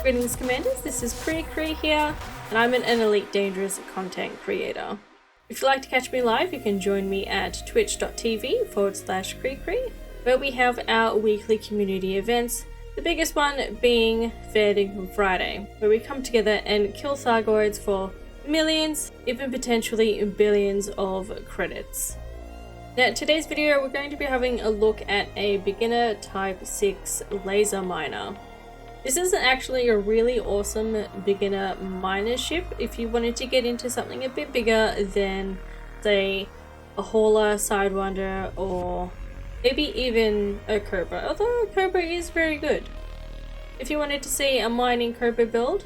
Greetings Commanders, this is Kree here, and I'm an Elite Dangerous content creator. If you'd like to catch me live, you can join me at twitch.tv/Kree, where we have our weekly community events, the biggest one being Fair Dinkum Friday, where we come together and kill Thargoids for millions, even potentially billions of credits. Now, in today's video, we're going to be having a look at a beginner Type 6 laser miner. This is actually a really awesome beginner miner ship if you wanted to get into something a bit bigger than, say, a hauler, sidewinder, or maybe even a Cobra, although a Cobra is very good. If you wanted to see a mining Cobra build,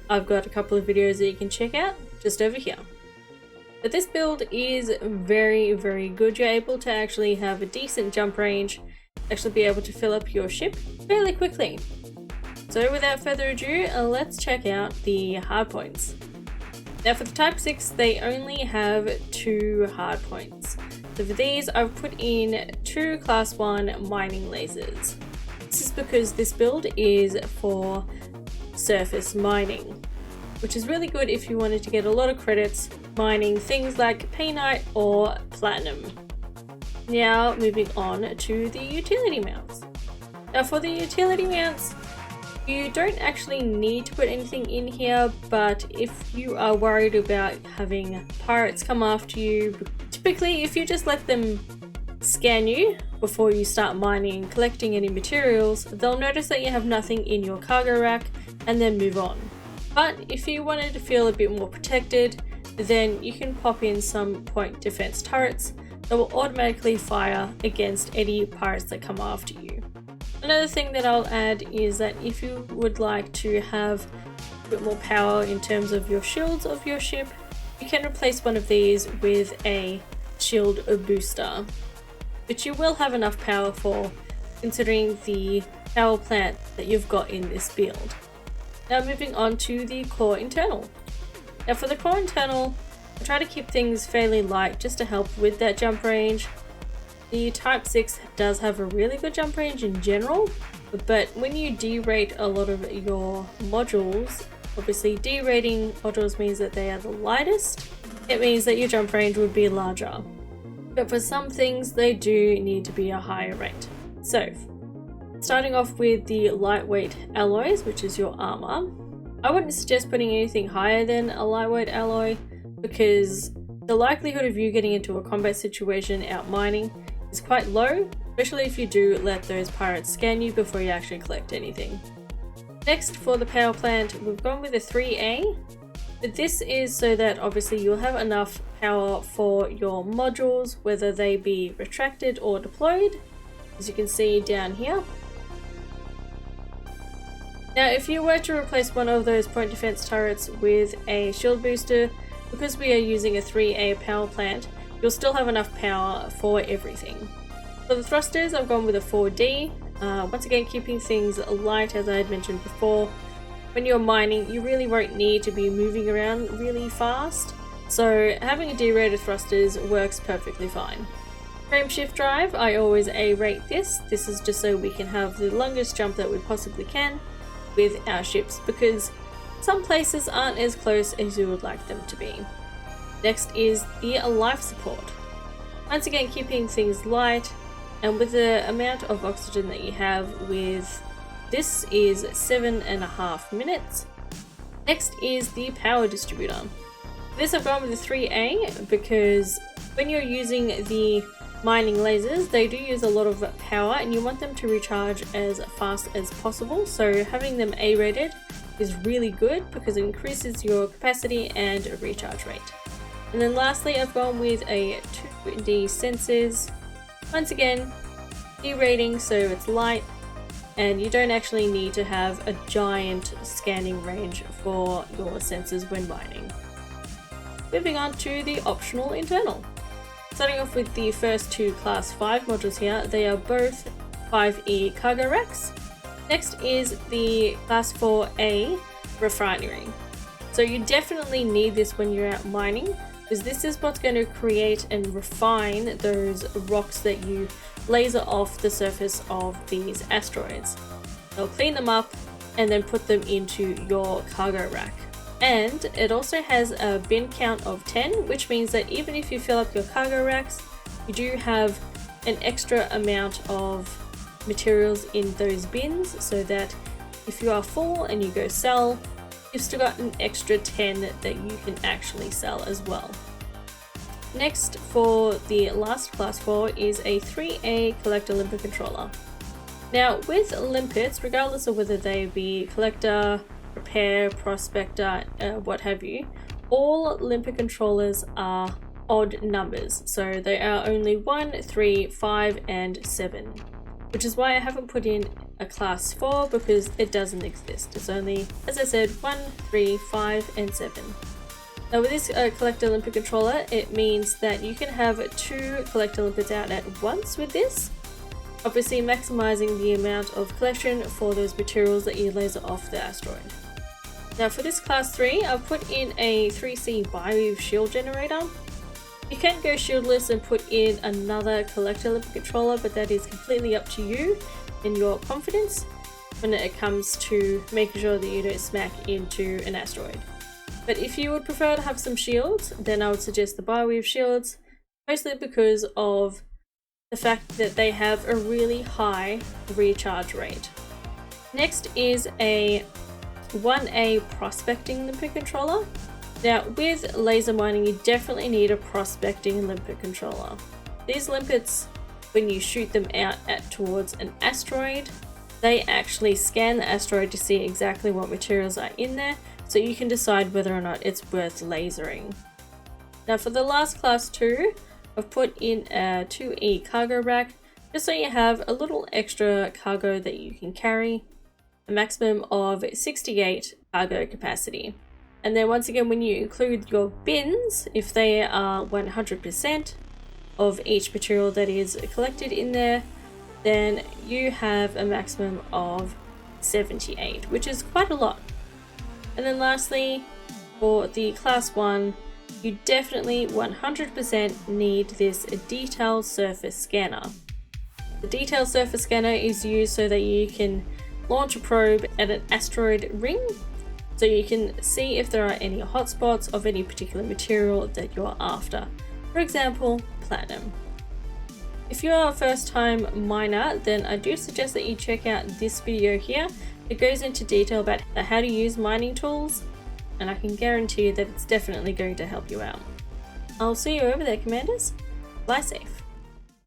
I've got a couple of videos that you can check out just over here. But this build is very good. You're able to actually have a decent jump range, actually be able to fill up your ship fairly quickly. So without further ado, let's check out the hardpoints. Now for the Type 6, they only have 2 hardpoints. So for these, I've put in 2 Class 1 mining lasers. This is because this build is for surface mining, which is really good if you wanted to get a lot of credits mining things like Painite or Platinum. Now moving on to the utility mounts. Now for the utility mounts, you don't actually need to put anything in here, but if you are worried about having pirates come after you, typically if you just let them scan you before you start mining and collecting any materials, they'll notice that you have nothing in your cargo rack and then move on. But if you wanted to feel a bit more protected, then you can pop in some point defense turrets that will automatically fire against any pirates that come after you. Another thing that I'll add is that if you would like to have a bit more power in terms of your shields of your ship, you can replace one of these with a shield booster, which you will have enough power for considering the power plant that you've got in this build. Now moving on to the core internal. Now for the core internal, I try to keep things fairly light just to help with that jump range. The Type 6 does have a really good jump range in general, but when you derate a lot of your modules, obviously derating modules means that they are the lightest. It means that your jump range would be larger. But for some things, they do need to be a higher rate. So, starting off with the lightweight alloys, which is your armor, I wouldn't suggest putting anything higher than a lightweight alloy because the likelihood of you getting into a combat situation out mining is quite low, especially if you do let those pirates scan you before you actually collect anything. Next, for the power plant, we've gone with a 3A, but this is so that obviously you'll have enough power for your modules, whether they be retracted or deployed, as you can see down here. Now if you were to replace one of those point defense turrets with a shield booster, because we are using a 3A power plant, you'll still have enough power for everything. For the thrusters, I've gone with a 4D, once again keeping things light as I had mentioned before. When you're mining, you really won't need to be moving around really fast, so having a D-rated thrusters works perfectly fine. Frame shift drive, I always A-rate this. This is just so we can have the longest jump that we possibly can with our ships, because some places aren't as close as you would like them to be. Next is the life support. Once again keeping things light, and with the amount of oxygen that you have with this is 7.5 minutes. Next is the power distributor. This I've gone with the 3A because when you're using the mining lasers, they do use a lot of power and you want them to recharge as fast as possible, so having them A-rated is really good because it increases your capacity and recharge rate. And then lastly, I've gone with a 2D sensors. Once again, D-rating so it's light and you don't actually need to have a giant scanning range for your sensors when mining. Moving on to the optional internal. Starting off with the first 2 Class 5 modules here, they are both 5E cargo racks. Next is the Class 4A refinery. So you definitely need this when you're out mining, because this is what's going to create and refine those rocks that you laser off the surface of these asteroids. They'll clean them up, and then put them into your cargo rack. And it also has a bin count of 10, which means that even if you fill up your cargo racks, you do have an extra amount of materials in those bins, so that if you are full and you go sell, you've still got an extra 10 that you can actually sell as well. Next, for the last class 4 is a 3A collector limper controller. Now with limpets, regardless of whether they be collector, repair, prospector, what have you, all limper controllers are odd numbers, so they are only 1, 3, 5 and 7, which is why I haven't put in a class 4, because it doesn't exist. It's only, as I said, 1, 3, 5 and 7. Now with this collector limper controller, it means that you can have 2 collector limpets out at once with this, obviously maximizing the amount of collection for those materials that you laser off the asteroid. Now for this class 3, I've put in a 3C Bioweave shield generator. You can go shieldless and put in another collector limper controller, but that is completely up to you and your confidence when it comes to making sure that you don't smack into an asteroid. But if you would prefer to have some shields, then I would suggest the Bioweave shields, mostly because of the fact that they have a really high recharge rate. Next is a 1A prospecting limper controller. Now with laser mining, you definitely need a prospecting limper controller. These limpets, when you shoot them out towards an asteroid, they actually scan the asteroid to see exactly what materials are in there, so you can decide whether or not it's worth lasering. Now for the last class 2, I've put in a 2E cargo rack, just so you have a little extra cargo that you can carry, a maximum of 68 cargo capacity. And then once again, when you include your bins, if they are 100% of each material that is collected in there, then you have a maximum of 78, which is quite a lot. And then lastly, for the class 1, you definitely 100% need this detail surface scanner. The detail surface scanner is used so that you can launch a probe at an asteroid ring, so you can see if there are any hotspots of any particular material that you're after. For example, platinum. If you're a first time miner, then I do suggest that you check out this video here. It goes into detail about how to use mining tools, and I can guarantee you that it's definitely going to help you out. I'll see you over there, Commanders. Fly safe.